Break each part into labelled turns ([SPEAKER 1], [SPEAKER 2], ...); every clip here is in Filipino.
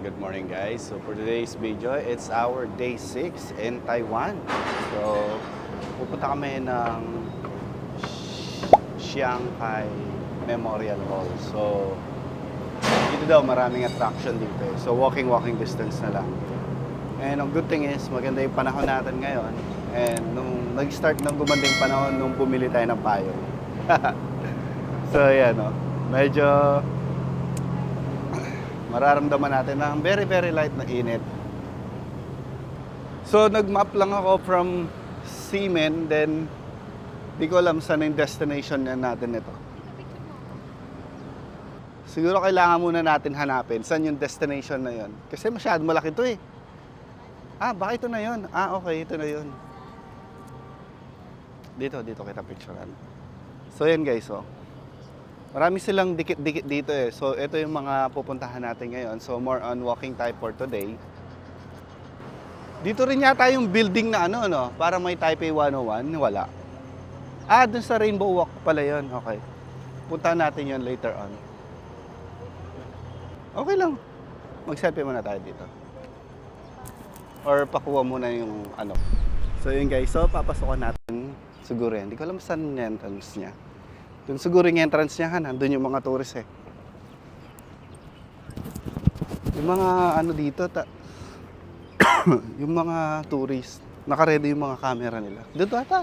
[SPEAKER 1] good morning guys. So for today's video, it's our day 6 in Taiwan. So pupunta kami ng Shanghai Memorial Hall. So dito daw maraming attraction dito eh. So walking distance na lang. And ang good thing is maganda yung panahon natin ngayon. And nung nag-start ng gumanda yung panahon nung bumili tayo ng payong. So yan o. Medyo mararamdaman natin na very light na init. So nag-map lang ako from Ximen, then di ko alam saan yung destination na natin ito. Siguro kailangan muna natin hanapin saan yung destination na yon. Kasi masyado malaki ito eh. Baka ito na yon. Okay, ito na yon. Dito kita picturean. So yan guys, oh. Marami silang dikit-dikit dito eh. So, ito yung mga pupuntahan natin ngayon. So, more on walking type for today. Dito rin yata yung building na ano, no? Para may Taipei 101. Wala. Dun sa Rainbow Walk pala yun. Okay. Puntahan natin yun later on. Okay lang. Mag-selfie muna tayo dito. Or pakuha muna yung ano. So, yun guys. So, papasokan natin siguro yan. Hindi ko alam saan yung entrance niya. Doon siguro yung entrance niya, nandun yung mga tourist eh. Yung mga ano dito, yung mga tourist, naka-ready yung mga camera nila. Dito ata.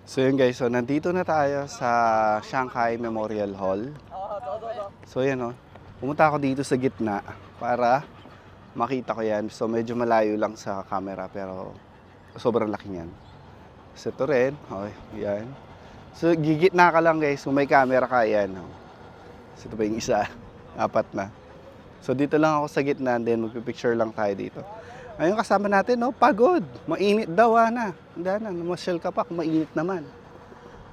[SPEAKER 1] So yun guys, so nandito na tayo sa Shanghai Memorial Hall. So yan o, pumunta ako dito sa gitna para makita ko yan. So medyo malayo lang sa camera pero sobrang laki niyan. So ito rin, yan. So gigitna ka lang guys, kung may camera ka yan. So ito pa yung isa, 4 na. So dito lang ako sa gitna, then magpipicture lang tayo dito. Ngayon kasama natin, pagod. Mainit daw na. Hindi na, namasyal ka pa kung mainit naman.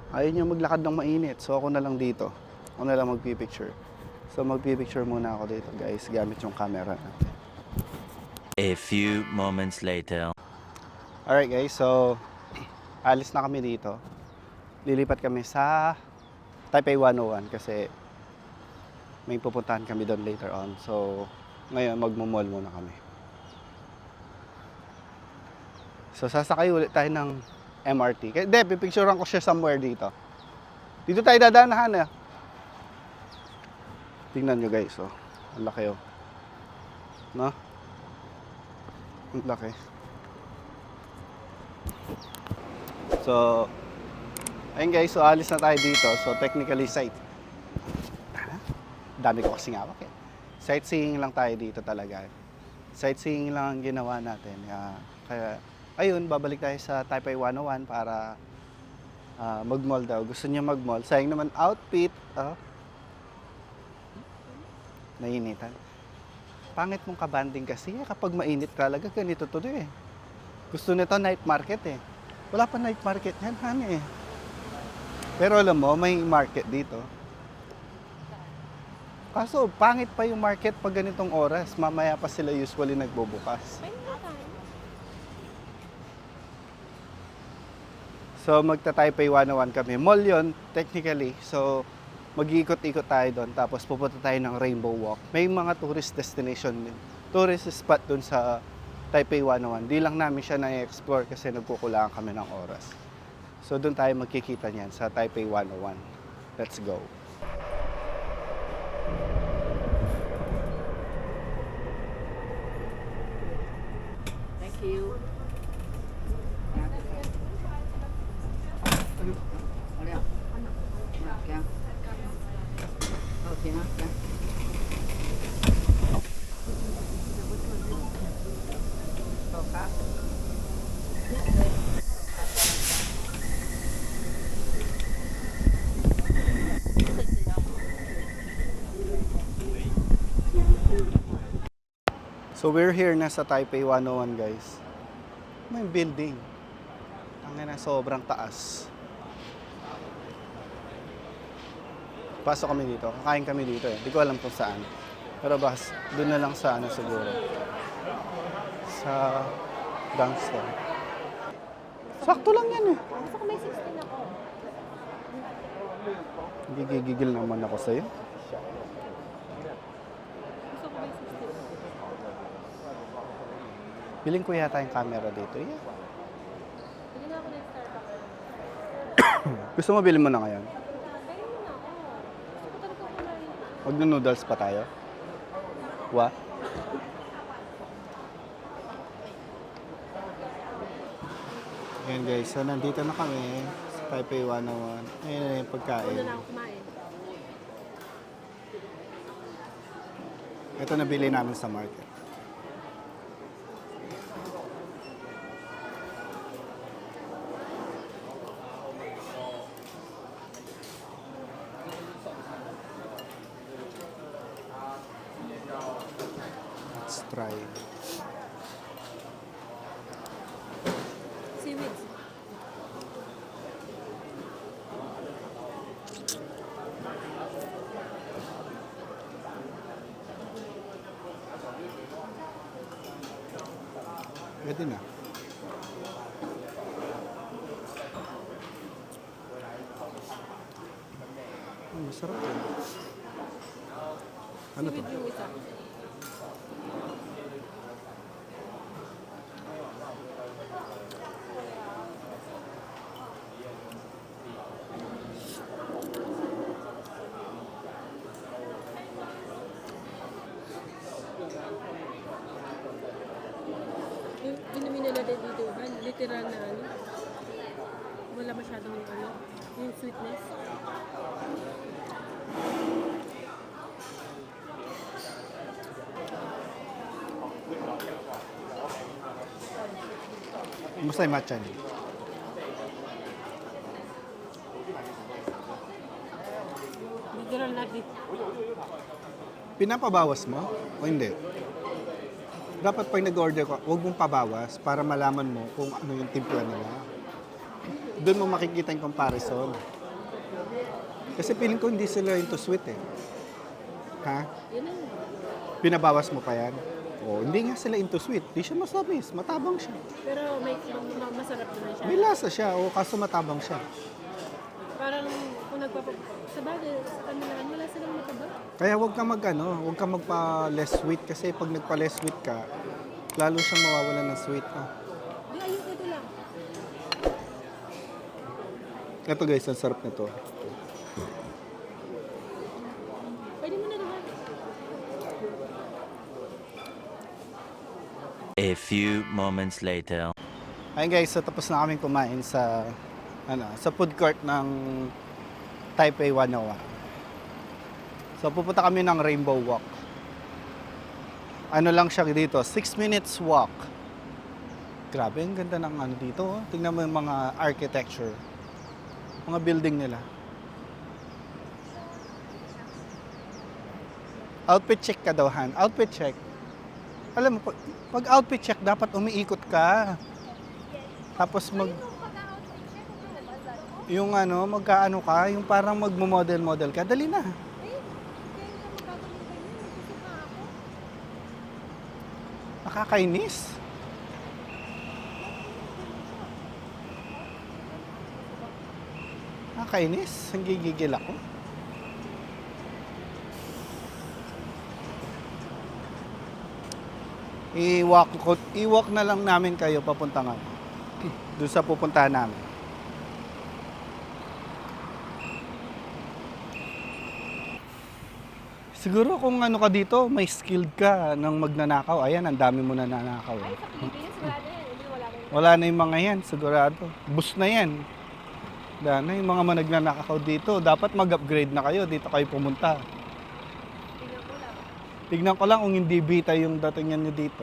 [SPEAKER 1] Ayaw niya maglakad ng mainit. So ako na lang dito. Ako na lang magpipicture. So magpipicture muna ako dito guys, gamit yung camera natin.
[SPEAKER 2] A few moments later.
[SPEAKER 1] Alright guys, so alis na kami dito. Lilipat kami sa Taipei 101 kasi may pupuntahan kami doon later on. So ngayon magmo-mall muna kami. So sasakay ulit tayo ng MRT. Hindi, pipicturean ko siya somewhere dito. Dito tayo dadanahan eh. Tingnan nyo guys, ang laki no? Ang laki. So, ayun guys, so alis na tayo dito. So, technically dami ko kasing hawak eh. Sightseeing lang tayo dito talaga. Sightseeing lang ang ginawa natin. Kaya, ayun, babalik tayo sa Taipei 101 para mag-mall daw. Gusto niya mag-mall. Sayang naman outfit, nainitan. Pangit mong kabanding kasi kapag mainit talaga, ganito to eh. Gusto nito night market eh. Wala pa night market yan, eh. Pero alam mo, may market dito. Kaso, pangit pa yung market pag ganitong oras. Mamaya pa sila usually nagbubukas. So, magta-Taipei 101 kami. Mall yun, technically. So, mag-iikot-ikot tayo doon, tapos pupunta tayo ng Rainbow Walk. May mga tourist destination din. Tourist spot doon sa Taipei 101. Di lang namin siya na-explore kasi nagkukulangan kami ng oras. So doon tayo magkikita niyan sa Taipei 101. Let's go.
[SPEAKER 3] Thank you.
[SPEAKER 1] So we're here na sa Taipei 101 guys. May building. Ang sobrang taas. Pasok kami dito. Kakain kami dito eh. Hindi ko alam kung saan. Pero doon na lang sa siguro. Sa Gangster. Sakto lang yan eh.
[SPEAKER 3] Gusto ko may 16 ako.
[SPEAKER 1] Gigigil naman ako sa'yo.
[SPEAKER 3] Gusto ko may 16.
[SPEAKER 1] Piling ko yata yung camera dito. Yeah.
[SPEAKER 3] Bili na ako ng Starbucks.
[SPEAKER 1] Gusto mo bilhin mo na ngayon?
[SPEAKER 3] Kaya mo na ako. Gusto ko talaga kumain.
[SPEAKER 1] Magno-noodles pa tayo? Wa? Ayan guys, so nandito na kami sa Taipei 101. Ayan na yung pagkain.
[SPEAKER 3] Una na ako kumain.
[SPEAKER 1] Ito nabili namin sa market. Let's try.
[SPEAKER 3] Seaweeds.
[SPEAKER 1] Pwede na. Masarap yun. Ano to?
[SPEAKER 3] Seaweed yung isa. Yung inumin nila dito ba? Literal na ano? Wala masyadong ano? Yung sweetness.
[SPEAKER 1] Kumusta yung matcha niyo?
[SPEAKER 3] Literal na dito.
[SPEAKER 1] Pinapabawas mo o hindi? Dapat pag nag-order ka, huwag mong pabawas para malaman mo kung ano yung timpla nila. Doon mo makikita yung comparison. Kasi feeling ko hindi sila into sweet eh. Ha?
[SPEAKER 3] Yun na.
[SPEAKER 1] Pinabawas mo pa yan? O, hindi nga sila into sweet. Di siya masamis. Matabang siya.
[SPEAKER 3] Pero may masarap naman siya.
[SPEAKER 1] May lasa siya. O, kaso matabang siya.
[SPEAKER 3] Parang kung sa bagay, sa kanila, wala silang mataba.
[SPEAKER 1] Kaya huwag ka huwag ka magpa-less sweet. Kasi pag nagpa-less sweet ka, lalo siyang mawawalan ng sweet. Ah.
[SPEAKER 3] Di, ayun, ito lang.
[SPEAKER 1] Ito guys, ang sarap nito.
[SPEAKER 3] Pwede mo na naman.
[SPEAKER 2] A few moments later.
[SPEAKER 1] Ayun guys, so tapos na kaming kumain sa sa food court ng Taipei 101. So pupunta kami ng Rainbow Walk. Ano lang siya dito, 6 minutes walk. Grabe, ang ganda ng ano dito. Oh. Tingnan mo yung mga architecture. Mga building nila. Outfit check ka daw, Han. Outfit check. Alam mo, pag outfit check, dapat umiikot ka. Tapos yung magkaano ka, yung parang magmo-model-model ka, dali na. Nakakainis. Nakakainis. Ang gigigil ako. I-walk na lang namin kayo papunta nga. Doon sa pupuntahan namin. Siguro kung ano ka dito, may skilled ka ng magnanakaw. Ayan, ang dami mo na nanakaw.
[SPEAKER 3] Ay, sa Pilipinas, wala na yan. Hindi, wala na yan.
[SPEAKER 1] Wala na yung mga yan, sigurado. Bus na yan. Wala na yung mga nagnanakaw dito. Dapat mag-upgrade na kayo. Dito kayo pumunta.
[SPEAKER 3] Tingnan ko lang.
[SPEAKER 1] Tignan ko lang kung hindi bita yung datingan nyo dito.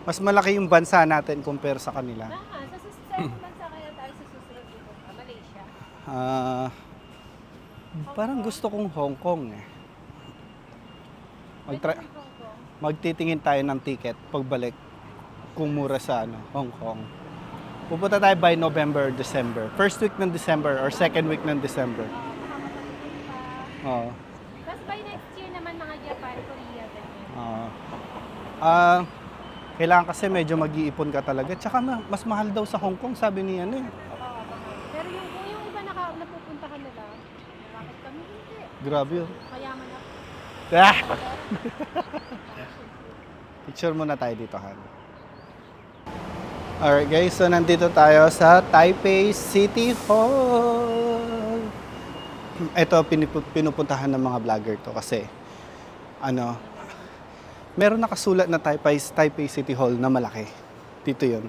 [SPEAKER 1] Mas malaki yung bansa natin compare sa kanila.
[SPEAKER 3] Sa bansa kaya tayo sa susunod dito? Malaysia.
[SPEAKER 1] Parang gusto kong Hong Kong eh. Magtitingin tayo ng ticket pagbalik kung mura sa Hong Kong. Pupunta tayo by November, December. First week ng December or second week ng December. Oo.
[SPEAKER 3] Tapos by next year naman mga Japan, Korea, ganyan.
[SPEAKER 1] Oo. Kailangan kasi medyo mag-iipon ka talaga. Tsaka mas mahal daw sa Hong Kong, sabi ni ano eh.
[SPEAKER 3] Pero yung iba napupuntahan nila, bakit kami hindi?
[SPEAKER 1] Grabe yun.
[SPEAKER 3] Kayaman ako.
[SPEAKER 1] Ah! Picture muna tayo dito, Han. Alright guys, so nandito tayo sa Taipei City Hall. Ito, pinupuntahan ng mga vlogger to kasi meron nakasulat na Taipei City Hall na malaki. Dito yun.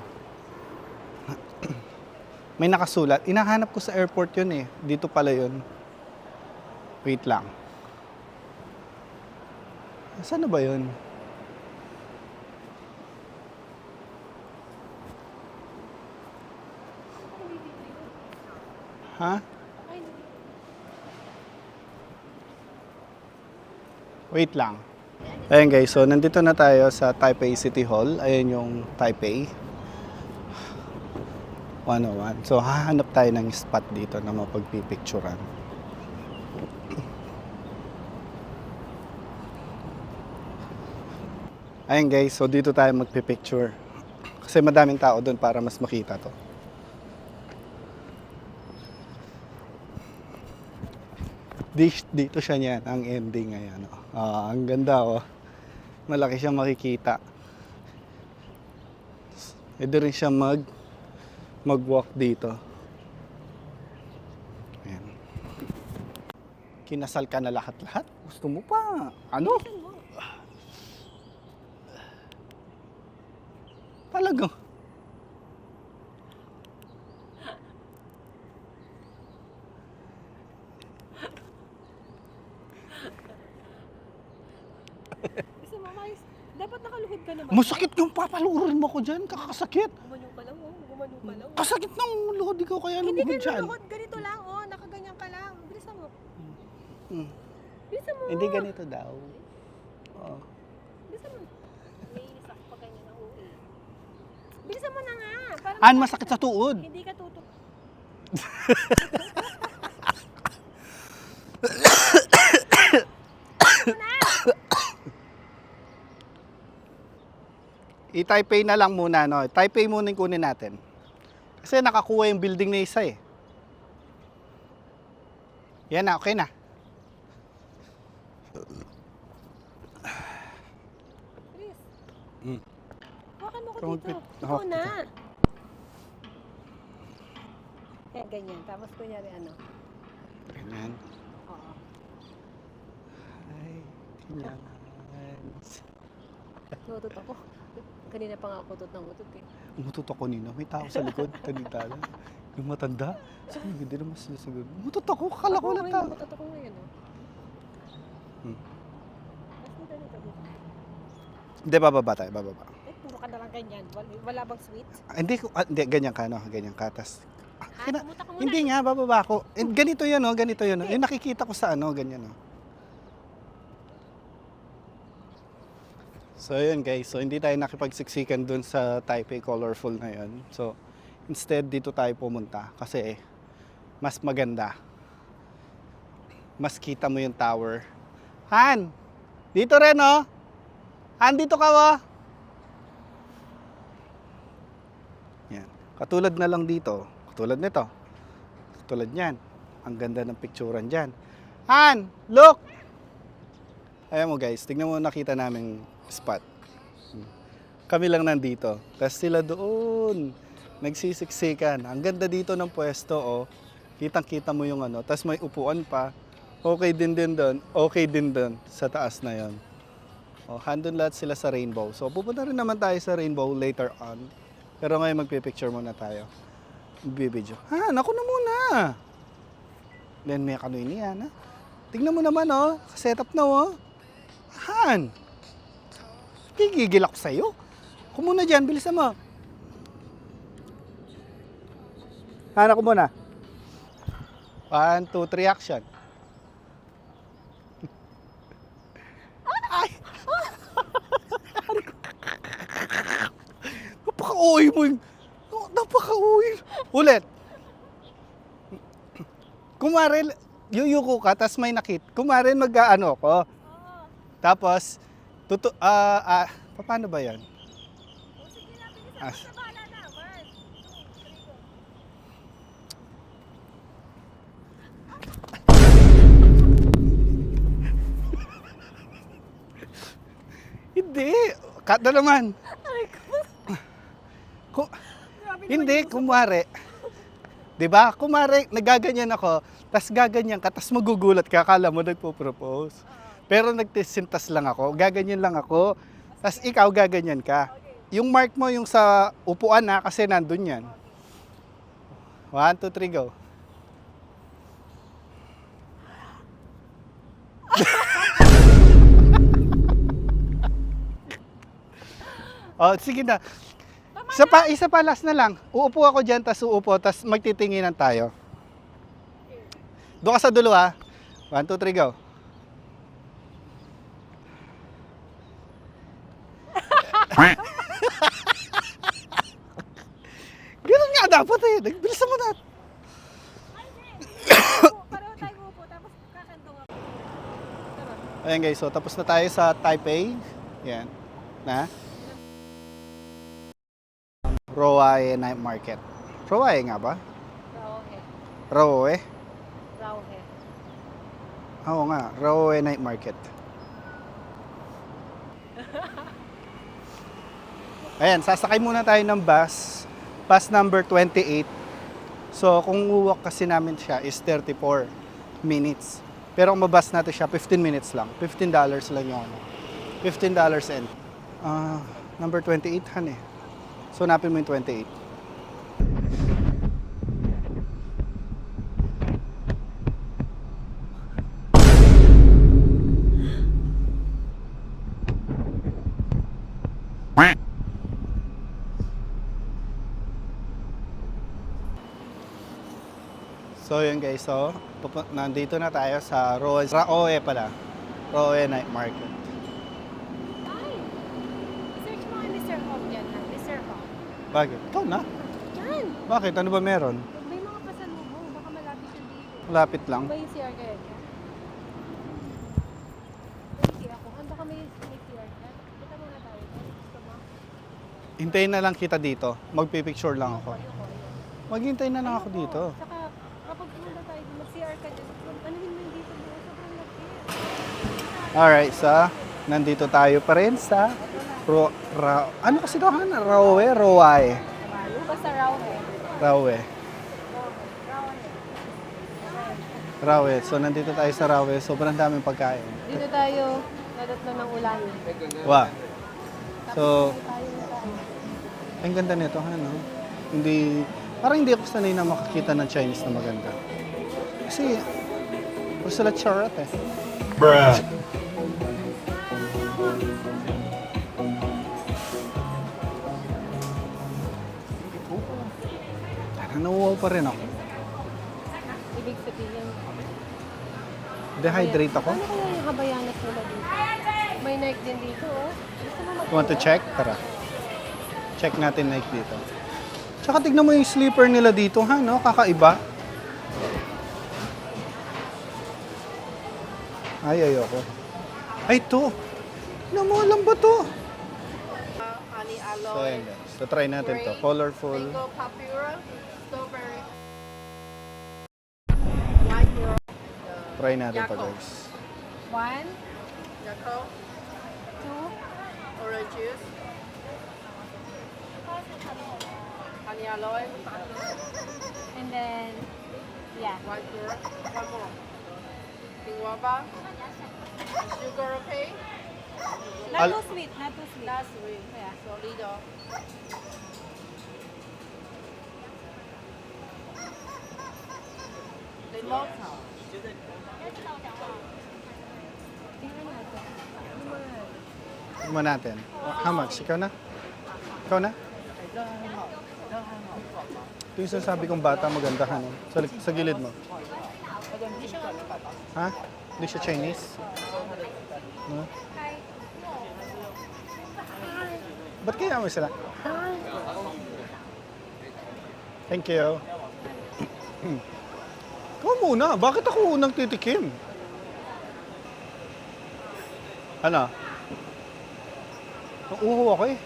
[SPEAKER 1] May nakasulat. Inahanap ko sa airport yun eh. Dito pala yun. Wait lang. Saan na ba yun? Ha? Wait lang. Ayan guys, so nandito na tayo sa Taipei City Hall. Ayan yung Taipei 101. So hahanap tayo ng spot dito na mapagpipicturan. Ayan guys, so dito tayo magpipicture. Kasi madaming tao doon para mas makita to. Dito siya niyan, ang ending ngayon. Ang ganda oh. Malaki siyang makikita. Pwede rin siya mag-walk dito. Ayan. Kinasal ka na lahat-lahat? Gusto mo pa? Ano? Talaga?
[SPEAKER 3] Gusto mo, Mais, dapat nakaluhod ka naman.
[SPEAKER 1] Masakit yung papalurin mo ko dyan. Kakasakit.
[SPEAKER 3] Gumanyo ka lang, oh. Gumanyo ka lang.
[SPEAKER 1] Kasakit ng luhod ikaw kaya
[SPEAKER 3] Hindi
[SPEAKER 1] lumuhod
[SPEAKER 3] ka
[SPEAKER 1] dyan.
[SPEAKER 3] nalukod, ganito lang, oh. Nakaganyan ka lang. Bilisan mo.
[SPEAKER 1] Hmm.
[SPEAKER 3] Bilisan mo.
[SPEAKER 1] Hindi ganito daw. Oo.
[SPEAKER 3] Bilisan mo. Naiinis ako pag ganyan ako, eh. Bilisan mo na nga. Para
[SPEAKER 1] An, masakit sa tuod.
[SPEAKER 3] hindi ka tutok.
[SPEAKER 1] I-Taipei na lang muna, no? Taipei muna yung kunin natin. Kasi nakakuha yung building na isa eh. Yan na, okay na.
[SPEAKER 3] Chris.
[SPEAKER 1] Hmm.
[SPEAKER 3] Hawakan mo ko
[SPEAKER 1] Ikaw
[SPEAKER 3] dito.
[SPEAKER 1] magpit-
[SPEAKER 3] Ikaw
[SPEAKER 1] hawak
[SPEAKER 3] na. Kaya ganyan. Tapos kunyari ano.
[SPEAKER 1] Ganyan.
[SPEAKER 3] Oo.
[SPEAKER 1] Ay, ganyan.
[SPEAKER 3] Nutot ako. Kanina pa nga ako utot ng utot eh.
[SPEAKER 1] Umutot ako nino. May tao sa likod. Tanitala. Yung matanda. Sabi, hindi naman sila siguro. Umutot ako. Akala ko lang tao.
[SPEAKER 3] Utot ako ngayon oh.
[SPEAKER 1] Hmm.
[SPEAKER 3] Tapos dito dito.
[SPEAKER 1] Hindi, bababa tayo. Bababa.
[SPEAKER 3] Eh, puro ka na lang ganyan. Wala bang sweet?
[SPEAKER 1] Hindi, ganyan ka, no? Ganyan ka. Tas,
[SPEAKER 3] Pumunta ka muna.
[SPEAKER 1] hindi nga, bababa ako. Ganito yan, no? Ganito yan, no? Nakikita ko sa ano, ganyan, no? So, yun guys. So, hindi tayo nakipagsiksikan dun sa Taipei Colorful na yun. So, instead, dito tayo pumunta. Kasi, mas maganda. Mas kita mo yung tower. Han! Dito rin, no? Han, dito ka, oh! Yan. Katulad na lang dito. Katulad nito. Katulad niyan. Ang ganda ng picturean dyan. Han! Look! Ayan mo guys, tignan mo nakita naming spot. Kami lang nandito. Tapos sila doon. Nagsisiksikan. Ang ganda dito ng pwesto, oh. Kitang-kita mo yung ano. Tapos may upuan pa. Okay din doon. Okay din doon. Sa taas na yon. Oh, handun lahat sila sa Rainbow. So, pupunta rin naman tayo sa Rainbow later on. Pero ngayon magpipicture muna tayo. Magbibideo. Ha, naku na muna. Then may kanoy niyan, ha. Tingnan mo naman, oh. Set up na, oh. Han. Gigigil ako sa'yo. Kumuna dyan, bilisan mo. Han, ako muna. 1, 2, 3, action. Ay! Napaka-uwi mo yung... Napaka-uwi. Ulit. Kumare, yuyuko ka, tas may nakit. Kumare, mag-ano ko. Tapos, Paano ba yan? As Hindi. Cut na naman. Hindi, kumare. 'Di ba? Kumare, nagaganyan ako, tas gaganyan ka, tas magugulat ka, akala mo nagpo-propose. Pero nagtisintas lang ako, gaganyan lang ako, tas ikaw gaganyan ka. Yung mark mo yung sa upuan na kasi nandun yan. 1, 2, 3, go. Oh, sige na. Isa pa last na lang. Uupo ako diyan, tas uupo, tas magtitinginan tayo. Doon ka sa dulo ha. 1, 2, 3, go. Ganun nga dapat eh. Bilisan mo na.
[SPEAKER 3] Pareho tayo upo, tapos kakantong ako.
[SPEAKER 1] Ayan guys, so tapos na tayo sa Taipei. Yan. Na? Roae Night Market. Roae nga ba?
[SPEAKER 3] Rauhe.
[SPEAKER 1] Roae?
[SPEAKER 3] Rauhe.
[SPEAKER 1] Oo nga, Roae Night Market. Ayan, sasakay muna tayo ng bus. Bus number 28. So, kung uwak kasi namin siya is 34 minutes. Pero kung mabus natin siya, 15 minutes lang. $15 lang yung ano. $15 and number 28 han eh. So, napin mo yung 28. So yun guys, so nandito na tayo sa Raoe pala. Raoe Night Market.
[SPEAKER 3] Ay! Search mo kay Mr. Hong dyan ha. Mr. Hong.
[SPEAKER 1] Bakit? Ikaw na?
[SPEAKER 3] Yan!
[SPEAKER 1] Bakit? Ano ba meron?
[SPEAKER 3] May mga pasalubong. Baka malapit siya dito.
[SPEAKER 1] Malapit lang.
[SPEAKER 3] May CR ka yun? Hindi ako. Baka may CR ka. Kita muna tayo. Gusto mo?
[SPEAKER 1] Hintayin na lang kita dito. Magpipicture lang ako. Maghintay na lang ako dito.
[SPEAKER 3] Saka kapag pumunta tayo, mag-CR ka dyan. Anuhin mo yung dito mo. Sobrang laki.
[SPEAKER 1] Alright, so nandito tayo pa rin sa ano kasi ito? Raoe? Roae?
[SPEAKER 3] Basta Rauhe.
[SPEAKER 1] Raoe.
[SPEAKER 3] Rauhe.
[SPEAKER 1] Raoe. So nandito tayo sa Raoe. Sobrang daming pagkain.
[SPEAKER 3] Dito tayo nadatnan ng ulan.
[SPEAKER 1] Wow. So,
[SPEAKER 3] Tayo na tayo.
[SPEAKER 1] ang ganda nito, ano? Hindi, parang hindi ako sanay na makakita ng Chinese na maganda. Kasi, puro sila charot eh.
[SPEAKER 2] Bruh.
[SPEAKER 1] Nauwaw pa rin ako.
[SPEAKER 3] Ibig sabihin.
[SPEAKER 1] Dehydrate ako.
[SPEAKER 3] Ano kaya yung habayanas nila dito? May Nike din dito, oh. Gusto mo
[SPEAKER 1] You want to check? Tara. Check natin Nike dito. Tsaka tignan mo yung slipper nila dito, ha? No? Kakaiba. Ay, ayoko. Ay, to. Tignan mo, alam ba to?
[SPEAKER 3] Honey
[SPEAKER 1] So,
[SPEAKER 3] alloy.
[SPEAKER 1] ayan guys. So, try natin to. Colorful.
[SPEAKER 3] Mango papura. Strawberry. White girl.
[SPEAKER 1] Try natin to,
[SPEAKER 3] Yakult.
[SPEAKER 1] guys.
[SPEAKER 3] 1. Yakult. 2. Orange juice. Honey alloy. And then, yeah. White girl. One more. Pink guava. Sugar okay?
[SPEAKER 1] Al-
[SPEAKER 3] Not too sweet. Not sweet. Yeah. Solido. Limon.
[SPEAKER 1] Tignan natin. How much? Ikaw na? Ikaw na? Ito yung sinasabi kong bata magandahan. Eh. Sa gilid mo. Ha? Hindi siya Chinese? No? Ba't kaya mo sila? Thank you. Ikaw muna. Bakit ako unang titikim? Ano? Uuho ako eh.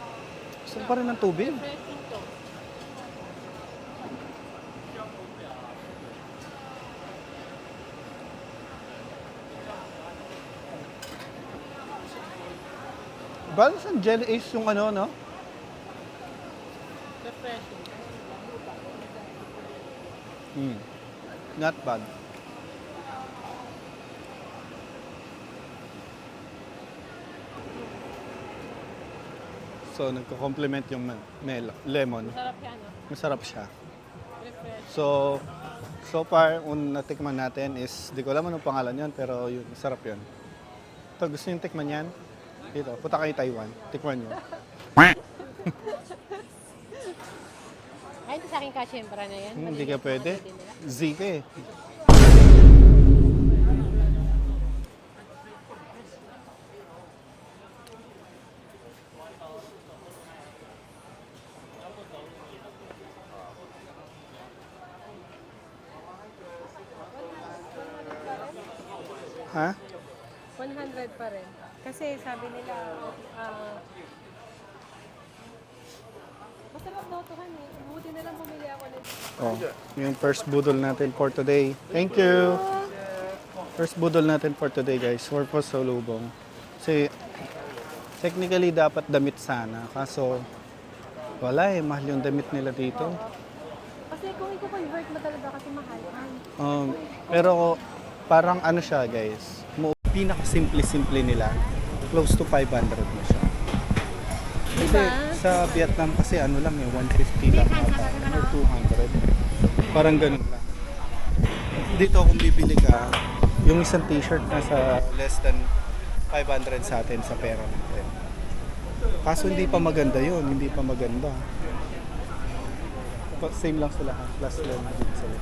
[SPEAKER 1] Gusto ko pa rin ng tubig.
[SPEAKER 3] Refreshing to.
[SPEAKER 1] Balance and Jelly Ace yung ano, no?
[SPEAKER 3] Refreshing.
[SPEAKER 1] Not bad. So, nagko-complement yung lemon.
[SPEAKER 3] Sarap yan, no?
[SPEAKER 1] Masarap siya.
[SPEAKER 3] Refresh.
[SPEAKER 1] So far, natikman natin is, di ko alam anong pangalan yun, pero yun, masarap yun. Ito, gusto yung tikman yan? Dito, punta kayo Taiwan. Tikman nyo.
[SPEAKER 3] Ay, ito sa akin kasyembra na yan.
[SPEAKER 1] Hindi ka pwede. Z ka eh. Ha?
[SPEAKER 3] 100 pa rin. Kasi sabi nila, masarap daw ito kan eh. Buti na lang bumili ako nito.
[SPEAKER 1] Oh, yung first budol natin for today. Thank you! First budol natin for today, guys. For pasalubong. Kasi, technically, dapat damit sana. Kaso, wala eh. Mahal yung damit nila dito.
[SPEAKER 3] Kasi kung i-convert mo talaga kasi mahal.
[SPEAKER 1] Pero, parang ano siya, guys. Pinaka-simple-simple nila. Close to 500 na siya. Kasi
[SPEAKER 3] Diba?
[SPEAKER 1] sa Vietnam kasi ano lang eh, 150 lang ata. Or 200. Parang ganun lang. Dito kung bibili ka, yung isang t-shirt nasa less than 500 sa atin sa pera natin. Kaso hindi pa maganda yun, hindi pa maganda. Same lang sila ha, plus lang din sila.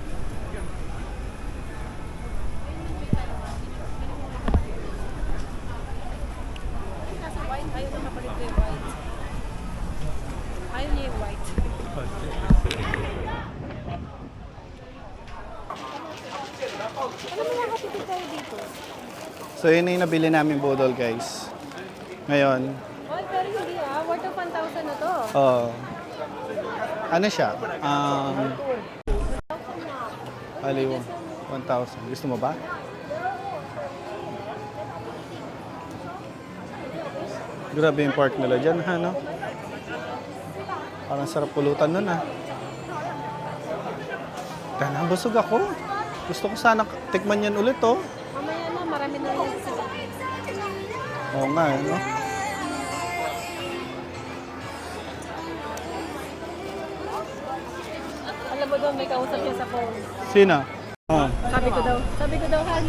[SPEAKER 3] Kasi white, ayaw na kapalit ko yung white. Ayaw niya yung white. Ano mo nakatipid tayo dito?
[SPEAKER 1] So yun na yung nabili namin budol guys. Ngayon,
[SPEAKER 3] Oh, pero hindi worth of 1,000 na to.
[SPEAKER 1] ano siya? Aliw, 1,000. Gusto mo ba? Grabe yung pork nila dyan, ha, no? Parang sarap pulutan nun, ha? Dahil busog ako. Gusto ko sana tikman yan ulit, oh.
[SPEAKER 3] Mamaya na, marami na rin sila.
[SPEAKER 1] Oo nga, no?
[SPEAKER 3] Alam mo daw, may kausap niya sa phone.
[SPEAKER 1] Sino? Oh.
[SPEAKER 3] Sabi ko daw, Han.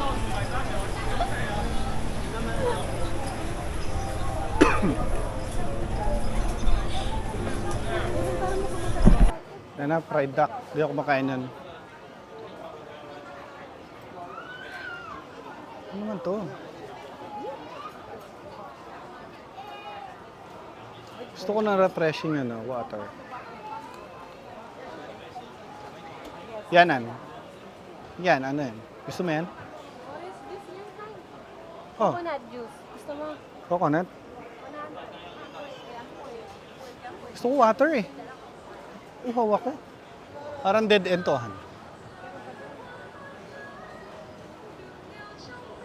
[SPEAKER 1] Yan na, fried duck. Hindi ako makain yan. Ano naman to? Gusto ko ng refreshing ano, water. Yanan. Yan, ano yan? Gusto mo yan?
[SPEAKER 3] Orange juice yan, Han.
[SPEAKER 1] Oh,
[SPEAKER 3] Coconut juice. Gusto mo?
[SPEAKER 1] coconut. Gusto ko water eh. Uhaw ako. Parang dead end to, Han.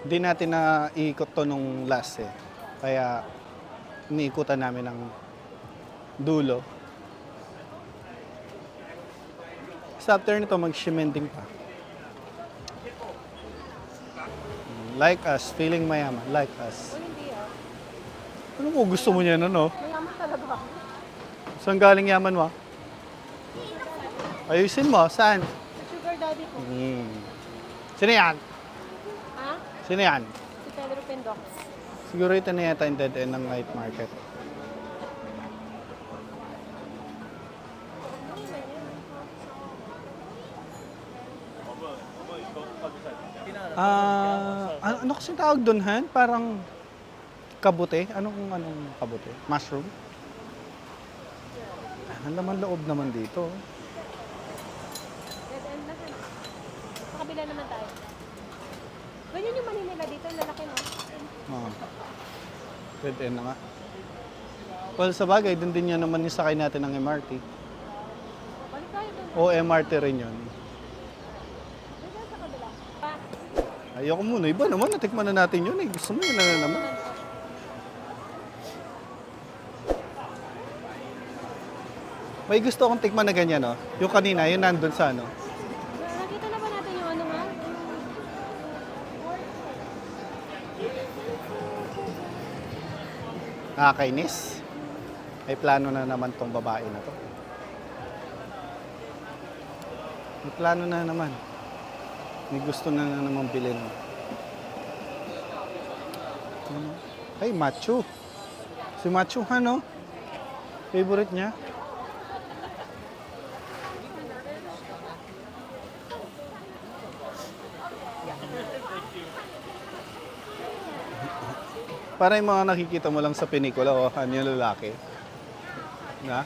[SPEAKER 1] Hindi natin na iikot to nung last eh. Kaya iniikutan namin ng dulo. Sa after nito, mag-shimending pa. Like us, feeling mayaman. Like us.
[SPEAKER 3] O hindi
[SPEAKER 1] Ano mo gusto mo niyan, ano?
[SPEAKER 3] Mayaman talaga ako.
[SPEAKER 1] Saan galing yaman mo? Ayusin mo, saan?
[SPEAKER 3] Sugar daddy ko.
[SPEAKER 1] Sino yan?
[SPEAKER 3] Ha?
[SPEAKER 1] Sino yan?
[SPEAKER 3] Si Pedro Pendox.
[SPEAKER 1] Siguro ito na yata yung dead end ng night market. Ano kasi tawag doon, Han? Parang kabute? Anong kabute? Mushroom? Ang laman loob naman dito.
[SPEAKER 3] Dead end na, Han. Sa kabila naman tayo. Ganyan yung Manila dito. Lalaki, no?
[SPEAKER 1] Oh. Dead end na nga. Well, sa bagay, dun din yun naman yung sakay natin ng MRT.
[SPEAKER 3] Balik tayo doon.
[SPEAKER 1] O MRT rin yun.
[SPEAKER 3] Diyan sa kabila.
[SPEAKER 1] Ayoko muna. Iba naman, natikman na natin yun eh. Gusto mo yun na naman. May gusto akong tikman na ganyan, no? Yung kanina, yun nandun sa ano.
[SPEAKER 3] Nakita na ba natin yung ano nga?
[SPEAKER 1] Nakakainis. May plano na naman tong babae na to. May plano na naman. May gusto na naman bilhin. Ano? Ay, Machu. Si Machu, ano? Favorite niya? Para yung mga nakikita mo lang sa pelikula, oh, ano yung lalaki. Na?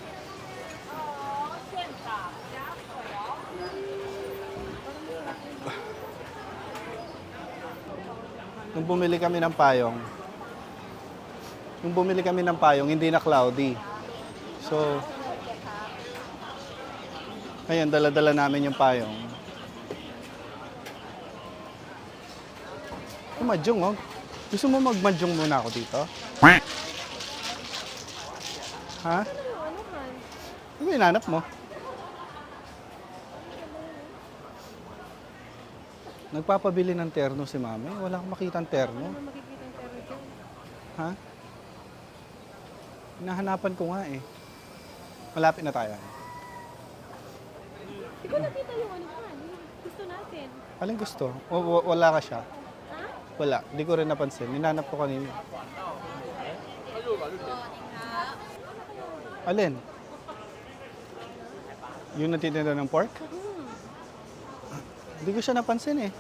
[SPEAKER 1] Nung bumili kami ng payong, hindi na cloudy. So, ngayon, dala-dala namin yung payong. Mahjong, oh. Gusto mo magmahjong muna ako dito? Ha?
[SPEAKER 3] Ano man?
[SPEAKER 1] Ano hinanap mo? Nagpapabili ng terno si mami. Wala akong makitang terno.
[SPEAKER 3] Ano makikita yung terror dyan?
[SPEAKER 1] Ha? Hinahanapan ko nga eh. Malapit na tayo.
[SPEAKER 3] Hindi ko nakita yung ano man. Yung gusto natin.
[SPEAKER 1] Alin gusto? Wala ka siya?
[SPEAKER 3] Ha?
[SPEAKER 1] Wala. Hindi ko rin napansin. Hinanap ko kanina. Alin? Yung natitinda ng pork? Hindi ko siya napansin eh.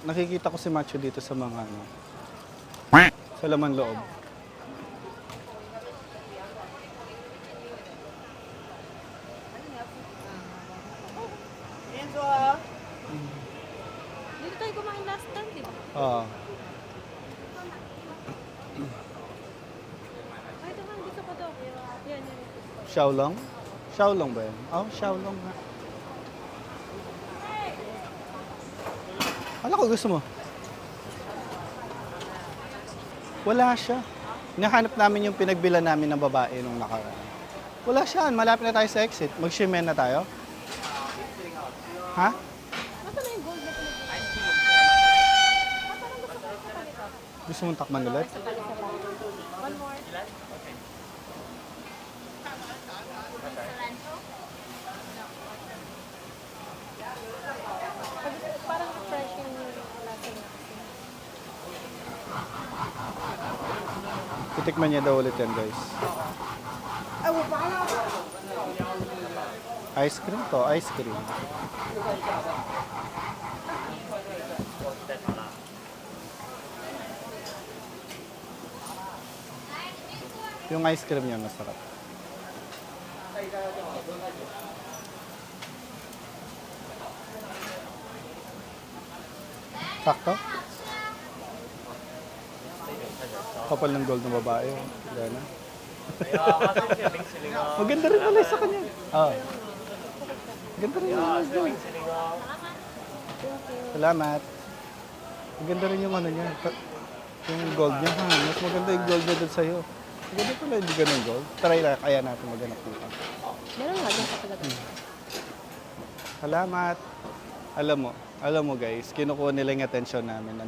[SPEAKER 1] Nakikita ko si Macho dito sa mga ano. Sa laman loob.
[SPEAKER 3] Dito tayo kumain last time, di ba?
[SPEAKER 1] Oo.
[SPEAKER 3] Ay, ito man, gusto ko daw. Yan, yan.
[SPEAKER 1] Xiaolong? Xiaolong ba yan? Oh, Xiaolong nga. Ano ko gusto mo? Wala siya. Hinahanap namin yung pinagbilan namin ng babae nung nakaraan. Wala siya. Malapit na tayo sa exit. Mag-shimen na tayo. Ha?
[SPEAKER 3] Nasaan na yung gold na pinag-iwan? Parang gusto ko sa palito.
[SPEAKER 1] Gusto mong takman ulit?
[SPEAKER 3] One more. Parang fresh yung lasa niya.
[SPEAKER 1] Titikman niya daw ulit yan, guys. Ice cream to, ice cream. Yung ice cream niya masarap. Sakto? Kapal ng gold ng babae. Gana. Maganda rin pala sa kanya. Ah. Maganda rin yung gold. Salamat. Maganda rin yung ano niya. Yung gold niya. Ha? Mas maganda yung gold niya doon sa'yo. Maganda pala hindi ganun gold. Try na kaya natin maghanap dito.
[SPEAKER 3] Meron nga dyan sa talaga.
[SPEAKER 1] Salamat. Alam mo guys, kinukuha nila yung atensyon namin na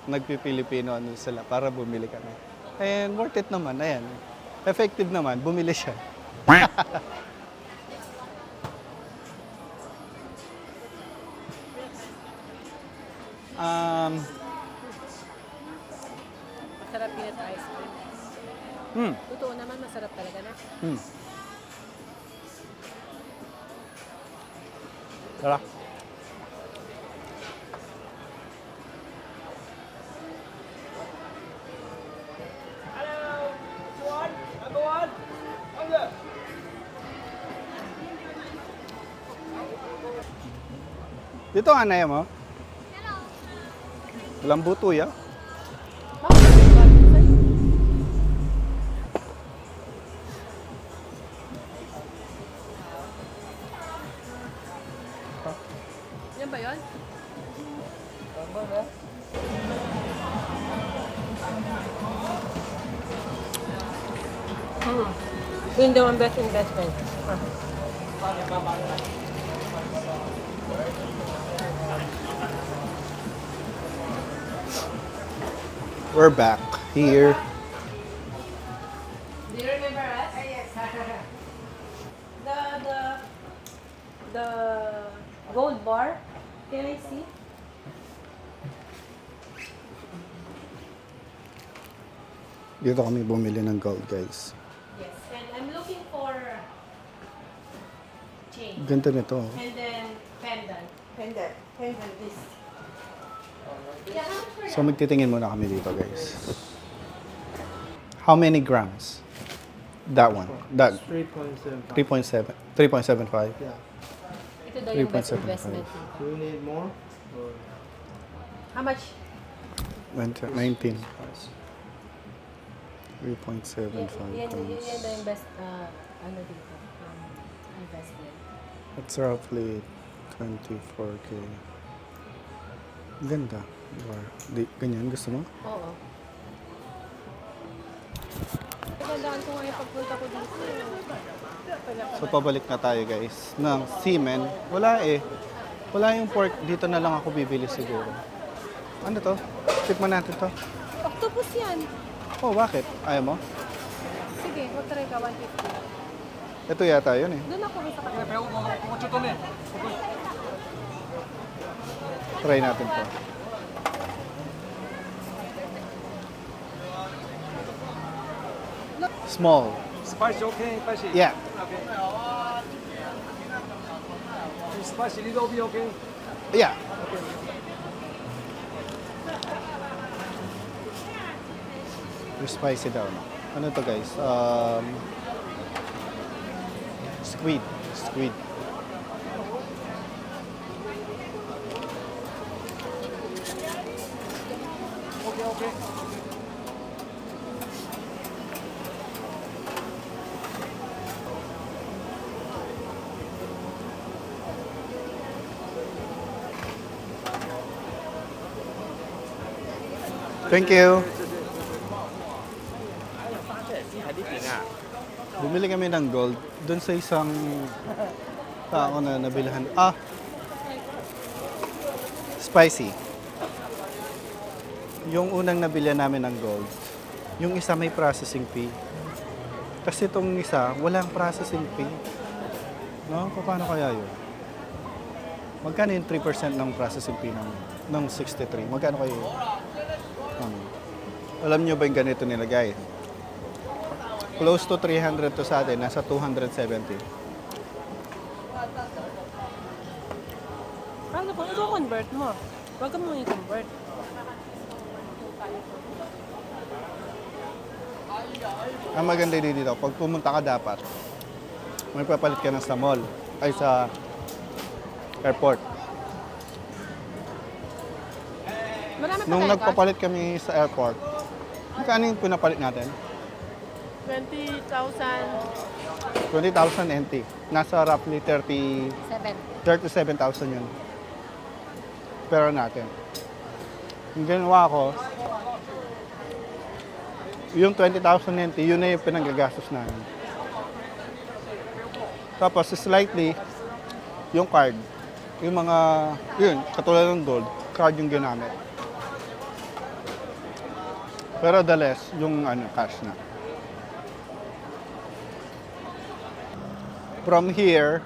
[SPEAKER 1] nagpipilipino ano sila para bumili kami. And worth it naman, ayan. Effective naman, bumili siya.
[SPEAKER 3] Masarap peanut ice cream. Totoo naman, masarap talaga na.
[SPEAKER 1] Tara. Dito ang anaya mo? Walang buto ya?
[SPEAKER 3] Bakit? Yun daw ang best investment.
[SPEAKER 1] We're back here.
[SPEAKER 3] Do you remember us? Yes. The gold bar. Can I see?
[SPEAKER 1] Dito kami bumili ng gold, guys.
[SPEAKER 3] Yes. And I'm looking for chain.
[SPEAKER 1] Ganda nito.
[SPEAKER 3] And then pendant. Pendant this. Yeah, how much for
[SPEAKER 1] So magtitingin muna kami dito, guys. How many grams? That one. That
[SPEAKER 4] 3.7.
[SPEAKER 1] 3.75.
[SPEAKER 4] Yeah.
[SPEAKER 3] Ito daw yung best
[SPEAKER 1] 3.75.
[SPEAKER 3] investment.
[SPEAKER 4] Do you need more? Or
[SPEAKER 3] How much?
[SPEAKER 1] 19. 3.75
[SPEAKER 3] Yan daw
[SPEAKER 1] grams.
[SPEAKER 3] yung best ano dito. Investment.
[SPEAKER 1] It's roughly 24K. Ganda. Ganyan, gusto mo?
[SPEAKER 3] Oo. Magandaan ko ngayon pagpunta ko dito.
[SPEAKER 1] So pabalik na tayo, guys. Ng semen, wala eh. Wala yung pork. Dito na lang ako bibili siguro. Ano to? Tikman natin to.
[SPEAKER 3] Octopus yan.
[SPEAKER 1] Oh, bakit? Ayaw mo?
[SPEAKER 3] Sige, mag-try ka, 150.
[SPEAKER 1] Ito yata yun eh.
[SPEAKER 3] Doon ako sa kanila.
[SPEAKER 1] Try natin to. Small.
[SPEAKER 4] spicy okay? Spicy?
[SPEAKER 1] Yeah.
[SPEAKER 4] Okay. Spicy little bit okay?
[SPEAKER 1] Yeah. Yung spicy daw. Ano to, guys? Squid. Squid.
[SPEAKER 4] Okay, okay.
[SPEAKER 1] Thank you. Bumili kami ng gold doon sa isang tao na nabilhan. Spicy. Yung unang nabilihan namin ng gold, yung isa may processing fee. Kasi itong isa, walang processing fee. No? Paano kaya yun? Magkano yung 3% ng processing fee ng 63? Magkano kayo? Alam nyo ba yung ganito nilagay? Close to 300 to sa atin, nasa 270.
[SPEAKER 3] Paano kung i-convert mo? Huwag ka mo i-convert.
[SPEAKER 1] Ang maganda dito, pag pumunta ka dapat, may papalit ka na sa mall, ay sa airport.
[SPEAKER 3] Marami pa
[SPEAKER 1] Nung
[SPEAKER 3] tayo,
[SPEAKER 1] nagpapalit kami sa airport, magkano yung pinapalit natin?
[SPEAKER 3] 20,000.
[SPEAKER 1] 20,000 NT. Nasa roughly 37,000 yun. Pero natin. Yung ginawa ko, yung 20,000 NT, yun na yung pinanggagastos namin. Tapos slightly, yung card, yung mga, yun, katulad ng gold, card yung ginamit. Pero the less, yung cash na. From here,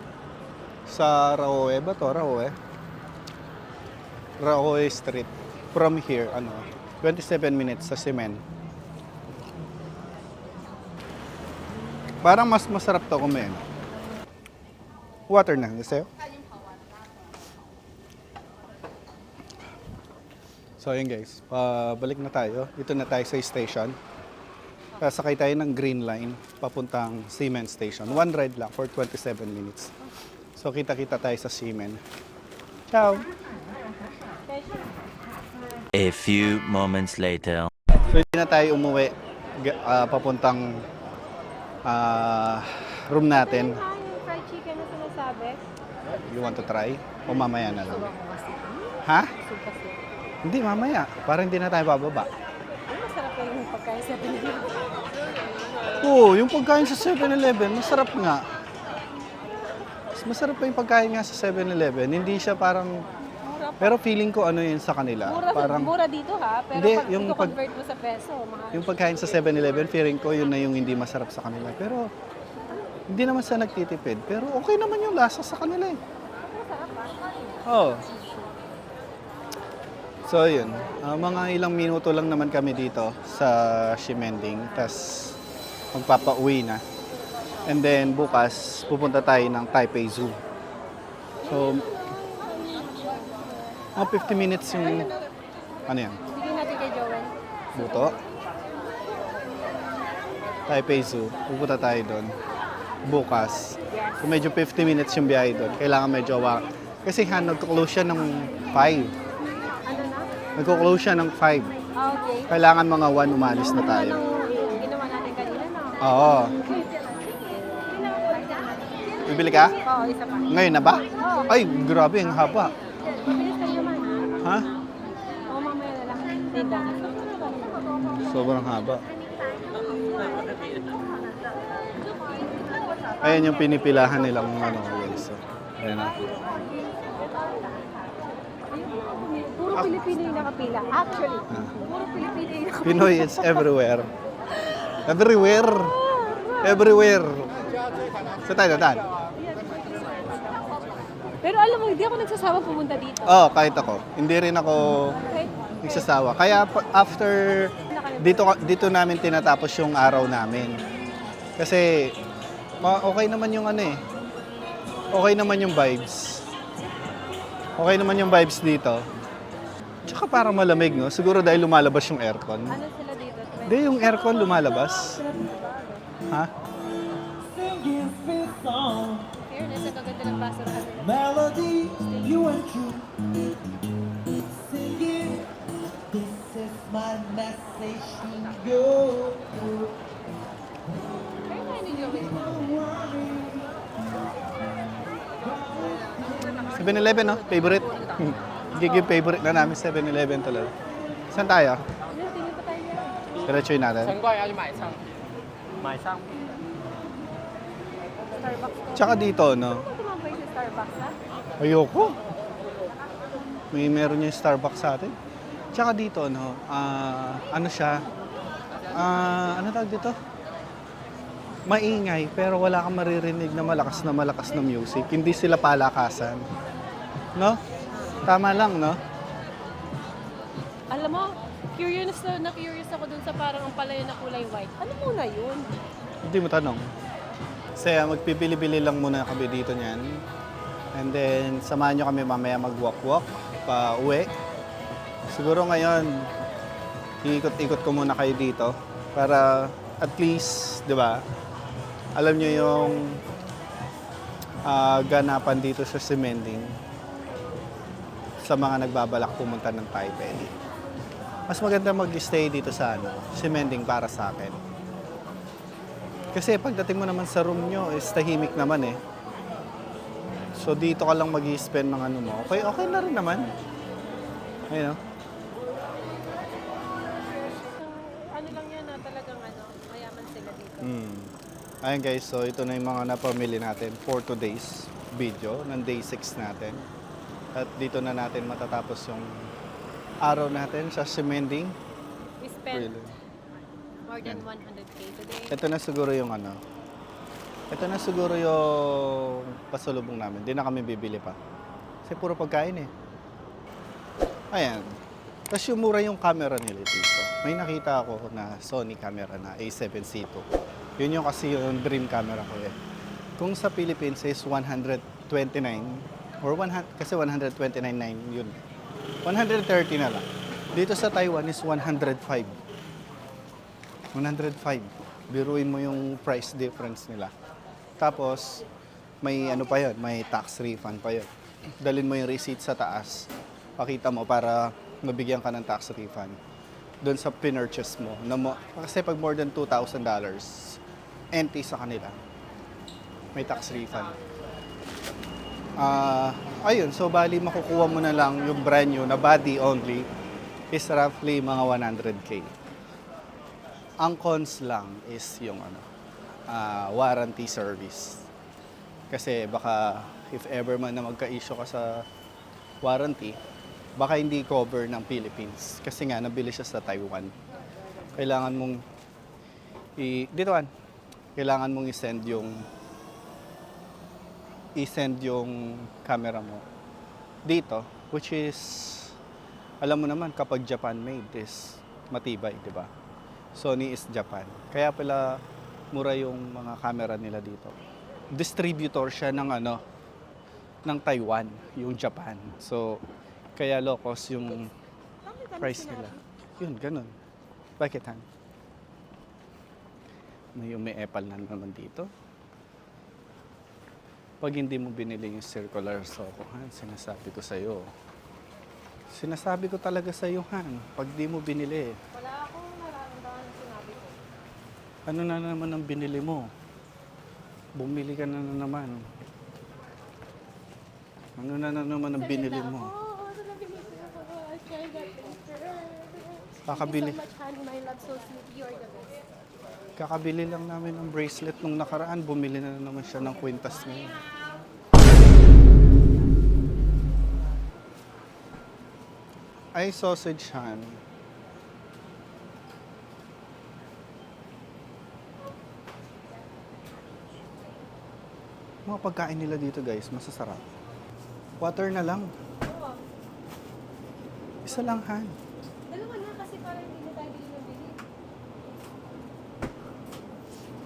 [SPEAKER 1] sa Raoe ba to? Raoe? Raoe Street. From here, 27 minutes sa Semen. Parang mas masarap to kumain. Water na, gusto? So yun guys, balik na tayo. Dito na tayo sa station. Sakay tayo ng Green Line papuntang Semen Station. One ride lang for 27 minutes. So kita-kita tayo sa Semen. Ciao!
[SPEAKER 2] A few moments later.
[SPEAKER 1] So hindi na tayo umuwi papuntang room natin.
[SPEAKER 3] Yung fried chicken na sinasabi.
[SPEAKER 1] You want to try? O mamaya na lang.
[SPEAKER 3] Suka ko kasi.
[SPEAKER 1] Ha?
[SPEAKER 3] Suka kasi.
[SPEAKER 1] Hindi, mamaya. Para hindi na tayo bababa.
[SPEAKER 3] Masarap pa yung pagkain sa Pilipinas.
[SPEAKER 1] Oo, yung pagkain sa 7-Eleven, masarap nga. Mas masarap pa yung pagkain nga sa 7-Eleven. Hindi siya parang...
[SPEAKER 3] Mura pa.
[SPEAKER 1] Pero feeling ko ano yun sa kanila. Parang
[SPEAKER 3] Mura dito ha, pero
[SPEAKER 1] Hindi,
[SPEAKER 3] pag
[SPEAKER 1] yung
[SPEAKER 3] i-convert mo sa peso, mahal.
[SPEAKER 1] yung pagkain sa 7-Eleven, feeling ko yun na yung hindi masarap sa kanila. Pero hindi naman sa nagtitipid. Pero okay naman yung lasa sa kanila eh. Oo. So yun, mga ilang minuto lang naman kami dito sa Ximending. Tapos magpapauwi na. And then bukas pupunta tayo ng Taipei Zoo. So mga 50 minutes yung ano yan,
[SPEAKER 3] Bigyan natin kay Joel.
[SPEAKER 1] buto. Taipei Zoo, pupunta tayo doon bukas. So medyo 50 minutes yung biyahe doon. Kailangan medyo kasi nagko-close siya ng 5.
[SPEAKER 3] Ano na?
[SPEAKER 1] Nagko-close siya ng 5.
[SPEAKER 3] Okay.
[SPEAKER 1] Kailangan mga 1 umalis na tayo.
[SPEAKER 3] Anong ginawa natin kanina, no?
[SPEAKER 1] Oo. Bibili ka?
[SPEAKER 3] Oo, isa pa.
[SPEAKER 1] Ngayon na ba? Ay, grabe, ang haba.
[SPEAKER 3] Bilis kayo naman, ha?
[SPEAKER 1] Ha?
[SPEAKER 3] Oo, mamaya na lang. Tinda.
[SPEAKER 1] Sobrang haba. Ayan yung pinipilahan nilang ano, guys. So, ayan na.
[SPEAKER 3] Puro Pilipino yung nakapila. Actually, puro Pilipino yung nakapila.
[SPEAKER 1] Pinoy is everywhere. Everywhere. Everywhere. Sa tayo dadaan?
[SPEAKER 3] Pero alam mo, hindi ako nagsasawa pumunta dito.
[SPEAKER 1] Oo, kahit ako. Hindi rin ako
[SPEAKER 3] Kahit
[SPEAKER 1] nagsasawa. Kaya after dito namin tinatapos yung araw namin. Kasi okay naman yung ano eh. Okay naman yung vibes. Okay naman yung vibes dito. Tsaka parang malamig, no? Siguro dahil lumalabas yung aircon.
[SPEAKER 3] ano sila dito?
[SPEAKER 1] Hindi, yung aircon lumalabas. Ha?
[SPEAKER 3] Fairness, ang kaganda ng basurahan.
[SPEAKER 5] Melody, you and true. Singing, this is my message to you.
[SPEAKER 3] Kaya tayo ni Joel.
[SPEAKER 1] 7-Eleven, no? Favorite. Giging favorite na namin 7-Eleven talaga. Saan tayo?
[SPEAKER 3] Tingin pa tayo yan.
[SPEAKER 1] Diretsuin natin.
[SPEAKER 4] 陈冠要去买上，买上。
[SPEAKER 3] Starbucks.
[SPEAKER 1] Tsaka dito, no?
[SPEAKER 3] Ano tumambay sa Starbucks, ha?
[SPEAKER 1] Ayoko. Meron yung Starbucks sa atin. Tsaka dito, no? Ano siya? Ano tawag dito? Maingay, pero wala kang maririnig na malakas na music. Hindi sila palakasan. No? Tama lang, no?
[SPEAKER 3] Alam mo, curious ako dun sa parang ang palayo na kulay white. Ano muna yun?
[SPEAKER 1] Hindi mo tanong. Kasi magpipili-bili lang muna kami dito niyan. And then, samahan nyo kami mamaya mag-walk-walk pa uwi. Siguro ngayon, iikot-ikot ko muna kayo dito para at least, di ba, alam nyo yung ganapan dito sa Ximending sa mga nagbabalak pumunta ng Taipei. Mas maganda mag-stay dito sa Ximending para sa akin. Kasi pagdating mo naman sa room nyo, is tahimik naman eh. So dito ka lang mag-i-spend ng ano mo. Okay na rin naman. Ayun, no?
[SPEAKER 3] Ano lang yan na talagang mayaman sila dito.
[SPEAKER 1] Ayun guys, so ito na yung mga napamili natin for today's video ng day 6 natin. At dito na natin matatapos yung araw natin sa Ximending.
[SPEAKER 3] We spent
[SPEAKER 1] Really.
[SPEAKER 3] more than 100K today.
[SPEAKER 1] Ito na siguro yung Ito na siguro yung pasalubong namin. Hindi na kami bibili pa. Kasi puro pagkain eh. Ayan. Tapos yung mura yung camera nila dito. May nakita ako na Sony camera na A7C2. Yun yung kasi yung dream camera ko eh. Kung sa Philippines is 129 or 100, kasi 129.9 yun. 130 na lang. Dito sa Taiwan is 105. 105. Biruin mo yung price difference nila. Tapos, may ano pa yun, may tax refund pa yun. Dalhin mo yung receipt sa taas. Pakita mo para mabigyan ka ng tax refund. Doon sa pinurchase mo. Kasi pag more than $2,000, NT sa kanila. May tax refund. Ayun, so bali makukuha mo na lang yung brand new na body only is roughly mga 100K. Ang cons lang is yung warranty service. Kasi baka if ever man na magka-issue ka sa warranty, baka hindi cover ng Philippines. Kasi nga, nabili siya sa Taiwan. Kailangan mong kailangan mong i-send yung camera mo dito, which is, alam mo naman, kapag Japan made is matibay, di ba? Sony is Japan. Kaya pala mura yung mga camera nila dito. Distributor siya ng ng Taiwan, yung Japan. So, kaya low cost yung price nila. Yun, ganun. Bakit, Han? May Apple na naman dito. Pag hindi mo binili yung circular Soco, Han, sinasabi ko sa'yo. Sinasabi ko talaga sa'yo, Han. Pag di mo binili.
[SPEAKER 3] Wala akong nararamdaman ng sinabi ko.
[SPEAKER 1] Ano na naman ang binili mo? Bumili ka na naman. Ano na naman ang binili mo?
[SPEAKER 3] Oh, nabili ko. I tried that picture.
[SPEAKER 1] Kakabili.
[SPEAKER 3] Thank you so much, honey. My love, so sweet. You're the best.
[SPEAKER 1] Kakabili lang namin ng bracelet nung nakaraan. Bumili na naman siya ng kwintas ngayon. Ay, sausage, Han. Mga pagkain nila dito, guys, masasarap. Water na lang. Isa lang, Han.
[SPEAKER 3] Dalawa na kasi para hindi na tayo bili ng bili.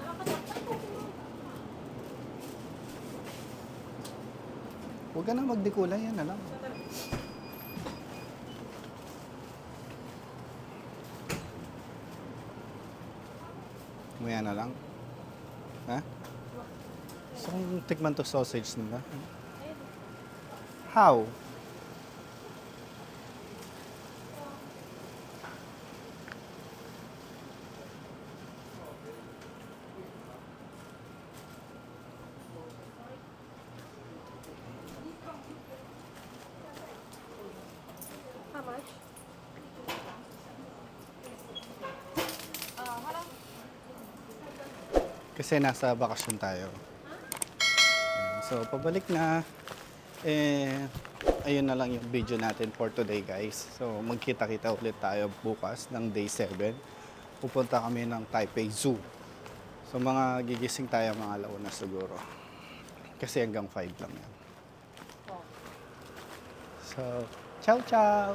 [SPEAKER 3] Nakakatakot.
[SPEAKER 1] Huwag ka na magdikula, yan na lang. Maya na lang. Ha? So, kung tikman to sausage nila. How?
[SPEAKER 3] How much?
[SPEAKER 1] Kasi nasa bakasyon tayo. Ayan. So, pabalik na. Ayun na lang yung video natin for today, guys. So, magkita-kita ulit tayo bukas ng day 7. Pupunta kami ng Taipei Zoo. So, mga gigising tayo mga 1:00 siguro. Kasi hanggang 5 lang yan. So, ciao ciao!